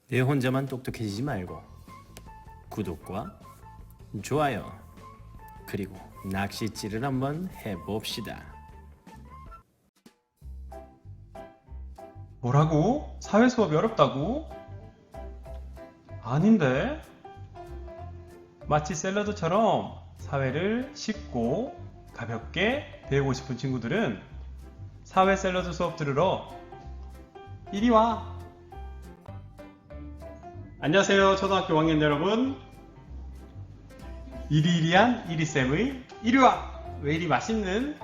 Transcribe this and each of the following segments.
내 혼자만 똑똑해지지 말고 구독과 좋아요 그리고 낚싯질을 한번 해봅시다. 뭐라고? 사회 수업이 어렵다고? 아닌데? 마치 샐러드처럼 사회를 쉽고 가볍게 배우고 싶은 친구들은 사회 샐러드 수업 들으러 이리 와! 안녕하세요, 초등학교 5학년 여러분. 이리이리한 이리쌤의 이리 와! 왜 이리 맛있는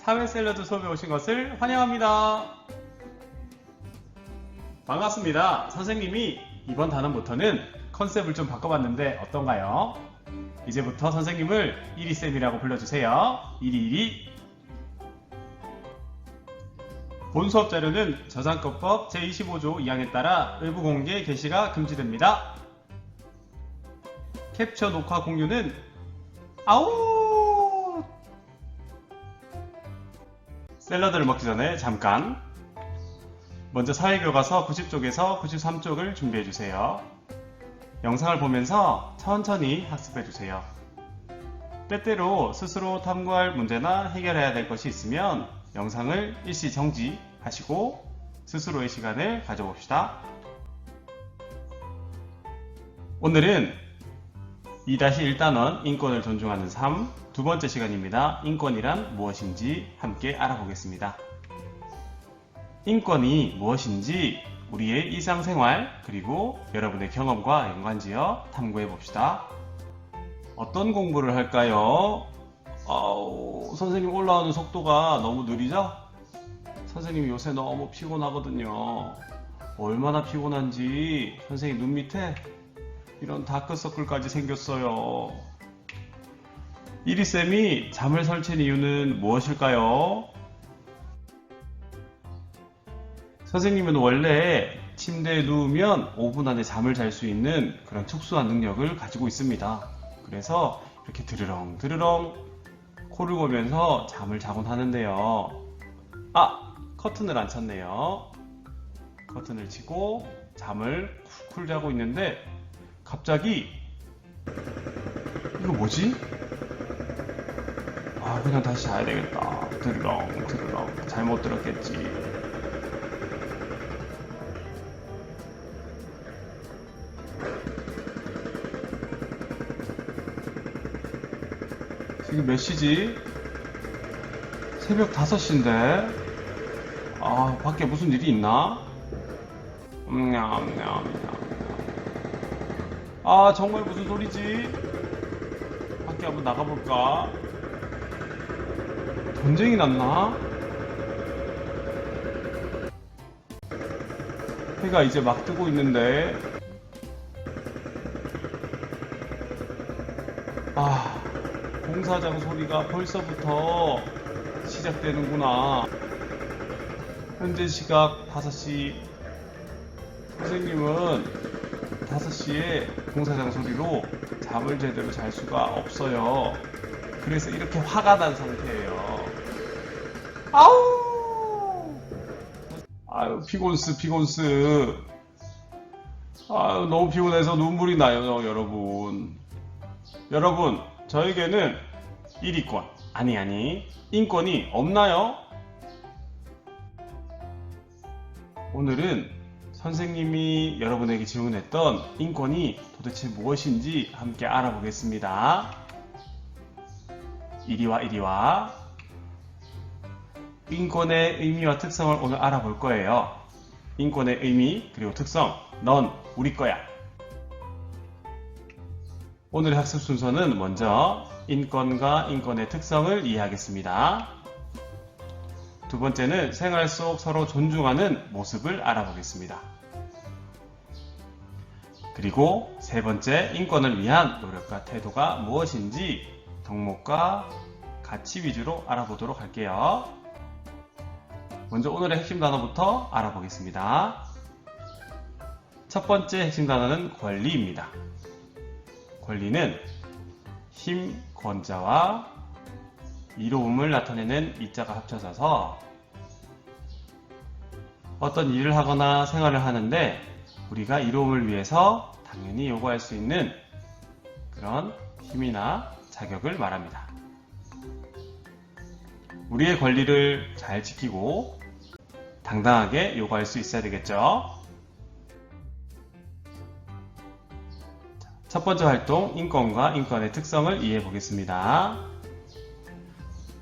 사회 샐러드 수업에 오신 것을 환영합니다. 반갑습니다. 선생님이 이번 단원부터는 컨셉을 좀 바꿔봤는데 어떤가요? 이제부터 선생님을 이리쌤이라고 불러주세요. 이리이리. 본 수업 자료는 저작권법 제25조 2항에 따라 외부 공개 게시가 금지됩니다. 캡처 녹화 공유는 아우! 샐러드를 먹기 전에 잠깐. 먼저 사회교과서 90쪽에서 93쪽을 준비해주세요. 영상을 보면서 천천히 학습해주세요. 때때로 스스로 탐구할 문제나 해결해야 될 것이 있으면 영상을 일시 정지하시고 스스로의 시간을 가져봅시다. 오늘은 2-1단원 인권을 존중하는 삶 두 번째 시간입니다. 인권이란 무엇인지 함께 알아보겠습니다. 인권이 무엇인지 우리의 일상생활 그리고 여러분의 경험과 연관지어 탐구해 봅시다. 어떤 공부를 할까요? 선생님 올라오는 속도가 너무 느리죠? 선생님이 요새 너무 피곤하거든요. 얼마나 피곤한지 선생님 눈 밑에 이런 다크서클까지 생겼어요. 이리쌤이 잠을 설친 이유는 무엇일까요? 선생님은 원래 침대에 누우면 5분 안에 잠을 잘 수 있는 그런 특수한 능력을 가지고 있습니다. 그래서 이렇게 드르렁 드르렁 코를 고면서 잠을 자곤 하는데요. 커튼을 안 쳤네요. 커튼을 치고 잠을 쿨쿨 자고 있는데 갑자기 이거 뭐지? 그냥 다시 자야 되겠다. 드르렁 드르렁 잘못 들었겠지. 지금 몇 시지? 새벽 5시인데? 밖에 무슨 일이 있나? 정말 무슨 소리지? 밖에 한번 나가볼까? 전쟁이 났나? 해가 이제 막 뜨고 있는데 공사장 소리가 벌써부터 시작되는구나. 현재 시각 5시. 선생님은 5시에 공사장 소리로 잠을 제대로 잘 수가 없어요. 그래서 이렇게 화가 난 상태예요. 피곤스. 너무 피곤해서 눈물이 나요, 여러분. 여러분, 저에게는 이리권, 인권이 없나요? 오늘은 선생님이 여러분에게 질문했던 인권이 도대체 무엇인지 함께 알아보겠습니다. 이리와. 인권의 의미와 특성을 오늘 알아볼 거예요. 인권의 의미 그리고 특성, 넌 우리 거야. 오늘의 학습 순서는 먼저 인권과 인권의 특성을 이해하겠습니다. 두 번째는 생활 속 서로 존중하는 모습을 알아보겠습니다. 그리고 세 번째, 인권을 위한 노력과 태도가 무엇인지 덕목과 가치 위주로 알아보도록 할게요. 먼저 오늘의 핵심 단어부터 알아보겠습니다. 첫 번째 핵심 단어는 권리입니다. 권리는 힘, 권자와 이로움을 나타내는 이자가 합쳐져서 어떤 일을 하거나 생활을 하는데 우리가 이로움을 위해서 당연히 요구할 수 있는 그런 힘이나 자격을 말합니다. 우리의 권리를 잘 지키고 당당하게 요구할 수 있어야 되겠죠. 첫 번째 활동, 인권과 인권의 특성을 이해해 보겠습니다.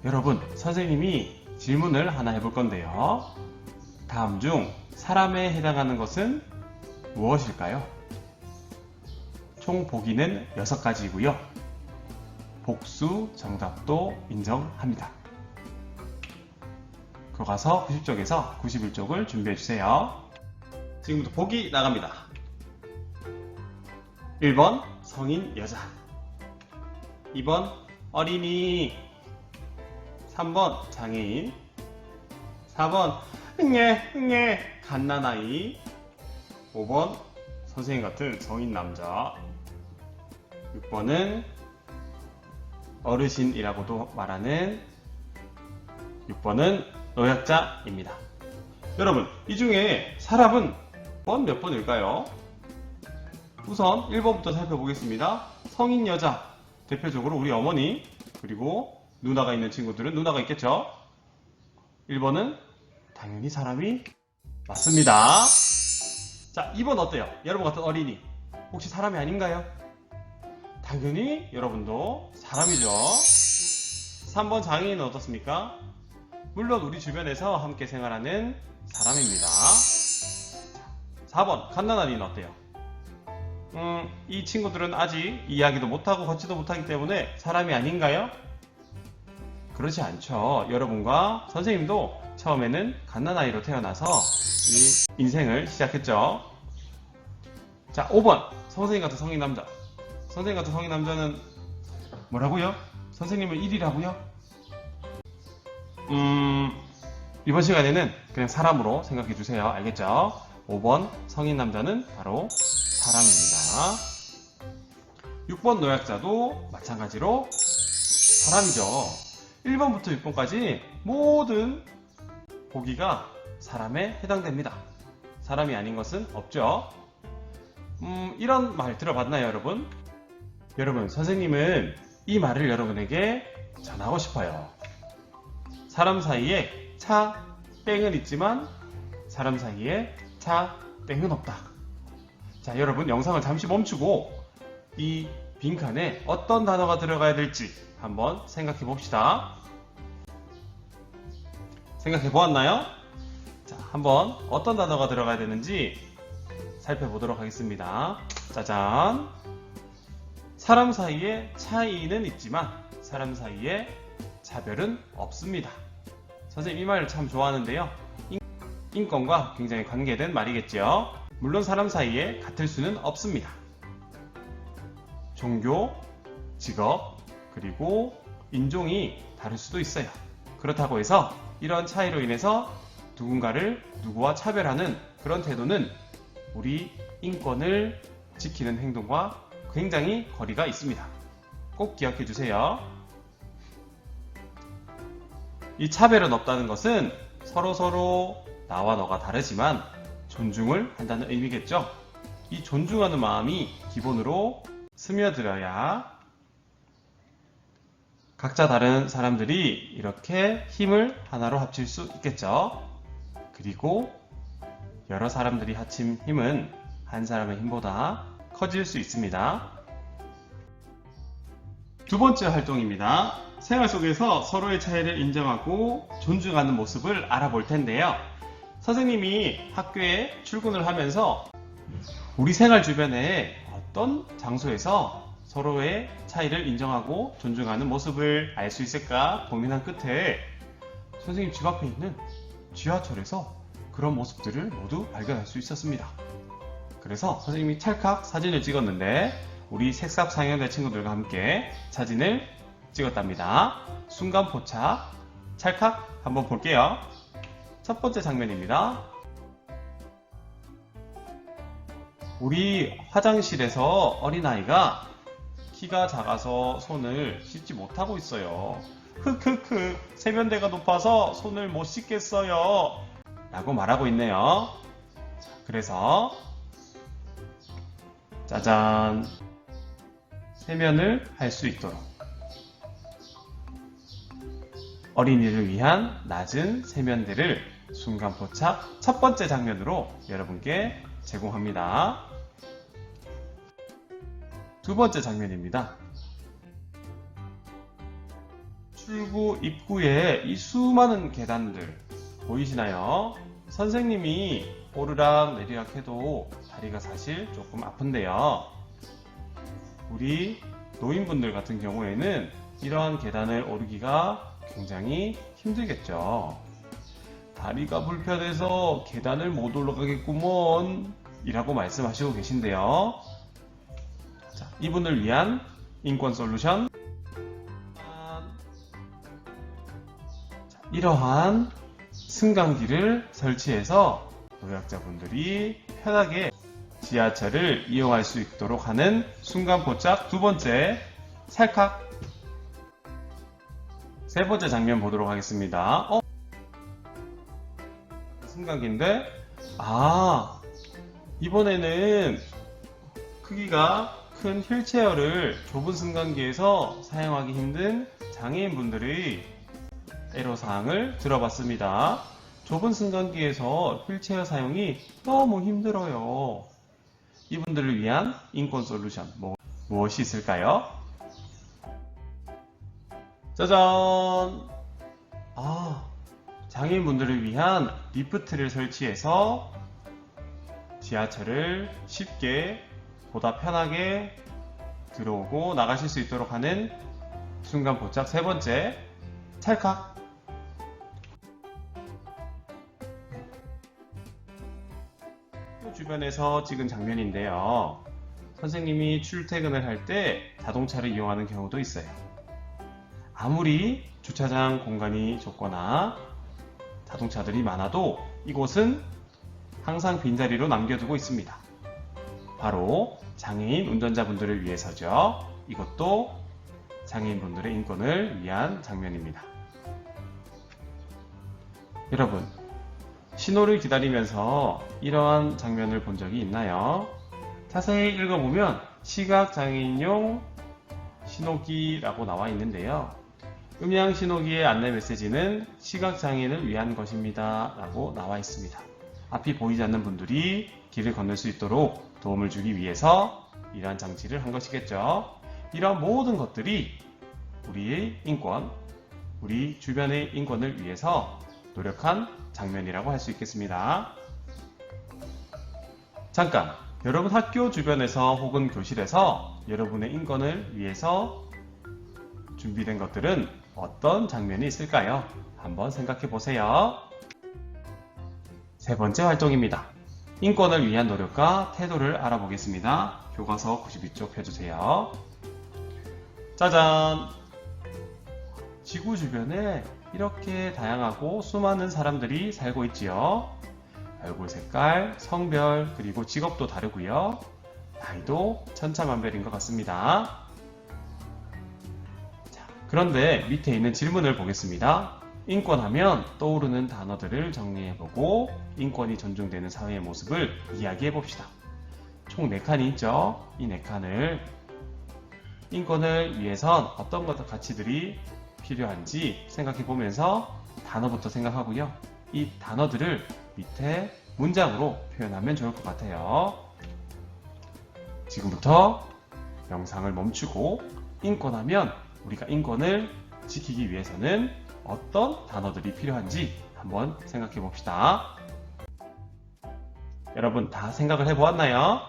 여러분, 선생님이 질문을 하나 해볼 건데요. 다음 중 사람에 해당하는 것은 무엇일까요? 총 보기는 6가지이고요. 복수 정답도 인정합니다. 교과서 90쪽에서 91쪽을 준비해주세요. 지금부터 보기 나갑니다. 1번 성인 여자, 2번 어린이, 3번 장애인, 4번 응애 갓난아이, 5번 선생님 같은 성인 남자, 6번은 어르신이라고도 말하는 6번은 노약자입니다. 여러분, 이 중에 사람은 몇 번일까요? 우선 1번부터 살펴보겠습니다. 성인 여자, 대표적으로 우리 어머니, 그리고 누나가 있는 친구들은 누나가 있겠죠? 1번은 당연히 사람이 맞습니다. 자, 2번 어때요? 여러분 같은 어린이, 혹시 사람이 아닌가요? 당연히 여러분도 사람이죠. 3번 장애인은 어떻습니까? 물론 우리 주변에서 함께 생활하는 사람입니다. 4번 갓난아이는 어때요? 이 친구들은 아직 이야기도 못하고 걷지도 못하기 때문에 사람이 아닌가요? 그렇지 않죠. 여러분과 선생님도 처음에는 갓난아이로 태어나서 이 인생을 시작했죠. 자, 5번 선생님 같은 성인 남자. 선생님 같은 성인 남자는 뭐라고요? 선생님은 1이라고요? 이번 시간에는 그냥 사람으로 생각해 주세요. 알겠죠? 5번 성인 남자는 바로 사람입니다. 6번 노약자도 마찬가지로 사람이죠. 1번부터 6번까지 모든 보기가 사람에 해당됩니다. 사람이 아닌 것은 없죠. 이런 말 들어봤나요, 여러분? 여러분, 선생님은 이 말을 여러분에게 전하고 싶어요. 사람 사이에 차, 땡은 있지만 사람 사이에 차, 땡은 없다. 자, 여러분 영상을 잠시 멈추고 이 빈칸에 어떤 단어가 들어가야 될지 한번 생각해 봅시다. 생각해 보았나요? 자, 한번 어떤 단어가 들어가야 되는지 살펴보도록 하겠습니다. 짜잔! 사람 사이에 차이는 있지만 사람 사이에 차별은 없습니다. 선생님 이 말을 참 좋아하는데요. 인권과 굉장히 관계된 말이겠죠. 물론 사람 사이에 같을 수는 없습니다. 종교, 직업, 그리고 인종이 다를 수도 있어요. 그렇다고 해서 이런 차이로 인해서 누군가를 누구와 차별하는 그런 태도는 우리 인권을 지키는 행동과 굉장히 거리가 있습니다. 꼭 기억해 주세요. 이 차별은 없다는 것은 서로 나와 너가 다르지만 존중을 한다는 의미겠죠. 이 존중하는 마음이 기본으로 스며들어야 각자 다른 사람들이 이렇게 힘을 하나로 합칠 수 있겠죠. 그리고 여러 사람들이 합친 힘은 한 사람의 힘보다 커질 수 있습니다. 두 번째 활동입니다. 생활 속에서 서로의 차이를 인정하고 존중하는 모습을 알아볼 텐데요. 선생님이 학교에 출근을 하면서 우리 생활 주변에 어떤 장소에서 서로의 차이를 인정하고 존중하는 모습을 알 수 있을까 고민한 끝에 선생님 집 앞에 있는 지하철에서 그런 모습들을 모두 발견할 수 있었습니다. 그래서 선생님이 찰칵 사진을 찍었는데 우리 색삽 4학년대 친구들과 함께 사진을 찍었답니다. 순간 포착, 찰칵 한번 볼게요. 첫 번째 장면입니다. 우리 화장실에서 어린아이가 키가 작아서 손을 씻지 못하고 있어요. 흑흑흑, 세면대가 높아서 손을 못 씻겠어요. 라고 말하고 있네요. 자, 그래서 짜잔! 세면을 할 수 있도록 어린이를 위한 낮은 세면대를 순간포착 첫 번째 장면으로 여러분께 제공합니다. 두 번째 장면입니다. 출구 입구에 이 수많은 계단들 보이시나요? 선생님이 오르락 내리락 해도 다리가 사실 조금 아픈데요. 우리 노인분들 같은 경우에는 이러한 계단을 오르기가 굉장히 힘들겠죠. 다리가 불편해서 계단을 못 올라가겠구먼 이라고 말씀하시고 계신데요. 자, 이분을 위한 인권 솔루션. 자, 이러한 승강기를 설치해서 노약자분들이 편하게 지하철을 이용할 수 있도록 하는 순간포착 두 번째, 찰칵. 세 번째 장면 보도록 하겠습니다. 승강기인데, 이번에는 크기가 큰 휠체어를 좁은 승강기에서 사용하기 힘든 장애인분들의 애로사항을 들어봤습니다. 좁은 승강기에서 휠체어 사용이 너무 힘들어요. 이분들을 위한 인권 솔루션 무엇이 있을까요? 짜잔! 장애인분들을 위한 리프트를 설치해서 지하철을 쉽게 보다 편하게 들어오고 나가실 수 있도록 하는 순간포착 세 번째, 찰칵. 주변에서 찍은 장면인데요. 선생님이 출퇴근을 할 때 자동차를 이용하는 경우도 있어요. 아무리 주차장 공간이 좁거나 자동차들이 많아도 이곳은 항상 빈자리로 남겨두고 있습니다. 바로 장애인 운전자분들을 위해서죠. 이것도 장애인분들의 인권을 위한 장면입니다. 여러분, 신호를 기다리면서 이러한 장면을 본 적이 있나요? 자세히 읽어보면 시각장애인용 신호기라고 나와 있는데요. 음향 신호기의 안내 메시지는 시각장애인을 위한 것입니다 라고 나와 있습니다. 앞이 보이지 않는 분들이 길을 건널 수 있도록 도움을 주기 위해서 이러한 장치를 한 것이겠죠. 이러한 모든 것들이 우리의 인권, 우리 주변의 인권을 위해서 노력한 장면이라고 할 수 있겠습니다. 잠깐, 여러분 학교 주변에서 혹은 교실에서 여러분의 인권을 위해서 준비된 것들은 어떤 장면이 있을까요? 한번 생각해 보세요. 세 번째 활동입니다. 인권을 위한 노력과 태도를 알아보겠습니다. 교과서 92쪽 펴주세요. 짜잔! 지구 주변에 이렇게 다양하고 수많은 사람들이 살고 있지요. 얼굴 색깔, 성별, 그리고 직업도 다르고요. 나이도 천차만별인 것 같습니다. 자, 그런데 밑에 있는 질문을 보겠습니다. 인권하면 떠오르는 단어들을 정리해보고 인권이 존중되는 사회의 모습을 이야기해봅시다. 총 4칸이 있죠? 이 4칸을 인권을 위해선 어떤 가치들이 필요한지 생각해보면서 단어부터 생각하고요. 이 단어들을 밑에 문장으로 표현하면 좋을 것 같아요. 지금부터 영상을 멈추고 인권하면 우리가 인권을 지키기 위해서는 어떤 단어들이 필요한지 한번 생각해 봅시다. 여러분 다 생각을 해보았나요?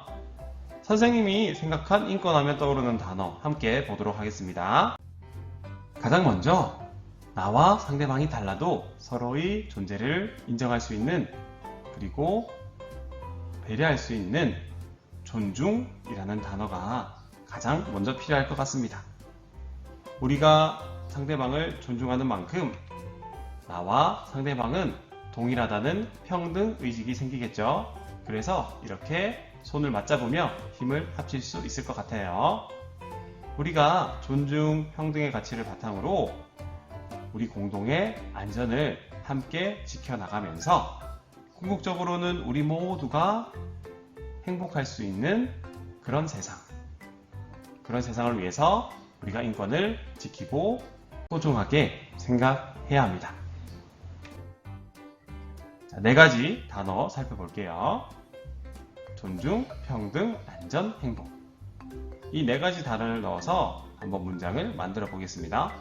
선생님이 생각한 인권하면 떠오르는 단어 함께 보도록 하겠습니다. 가장 먼저 나와 상대방이 달라도 서로의 존재를 인정할 수 있는 그리고 배려할 수 있는 존중이라는 단어가 가장 먼저 필요할 것 같습니다. 우리가 상대방을 존중하는 만큼 나와 상대방은 동일하다는 평등 의식이 생기겠죠. 그래서 이렇게 손을 맞잡으며 힘을 합칠 수 있을 것 같아요. 우리가 존중, 평등의 가치를 바탕으로 우리 공동의 안전을 함께 지켜나가면서 궁극적으로는 우리 모두가 행복할 수 있는 그런 세상을 위해서 우리가 인권을 지키고 소중하게 생각해야 합니다. 자, 4가지 단어 살펴볼게요. 존중, 평등, 안전, 행복. 이 4가지 단어를 넣어서 한번 문장을 만들어 보겠습니다.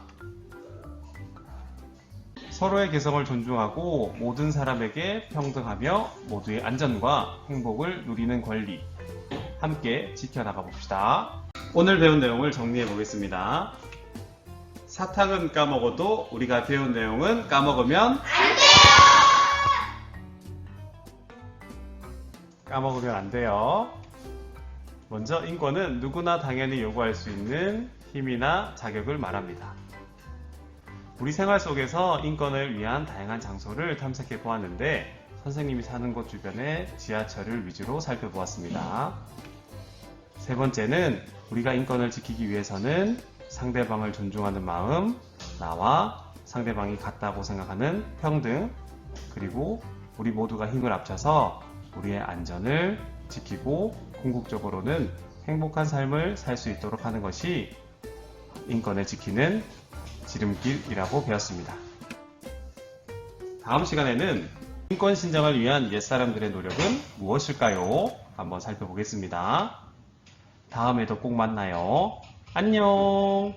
서로의 개성을 존중하고 모든 사람에게 평등하며 모두의 안전과 행복을 누리는 권리 함께 지켜나가 봅시다. 오늘 배운 내용을 정리해 보겠습니다. 사탕은 까먹어도 우리가 배운 내용은 까먹으면 까먹으면 안 돼요. 먼저 인권은 누구나 당연히 요구할 수 있는 힘이나 자격을 말합니다. 우리 생활 속에서 인권을 위한 다양한 장소를 탐색해 보았는데 선생님이 사는 곳 주변의 지하철을 위주로 살펴보았습니다. 3번째는 우리가 인권을 지키기 위해서는 상대방을 존중하는 마음, 나와 상대방이 같다고 생각하는 평등, 그리고 우리 모두가 힘을 합쳐서 우리의 안전을 지키고 궁극적으로는 행복한 삶을 살 수 있도록 하는 것이 인권을 지키는 지름길이라고 배웠습니다. 다음 시간에는 인권 신장을 위한 옛사람들의 노력은 무엇일까요? 한번 살펴보겠습니다. 다음에도 꼭 만나요. 안녕!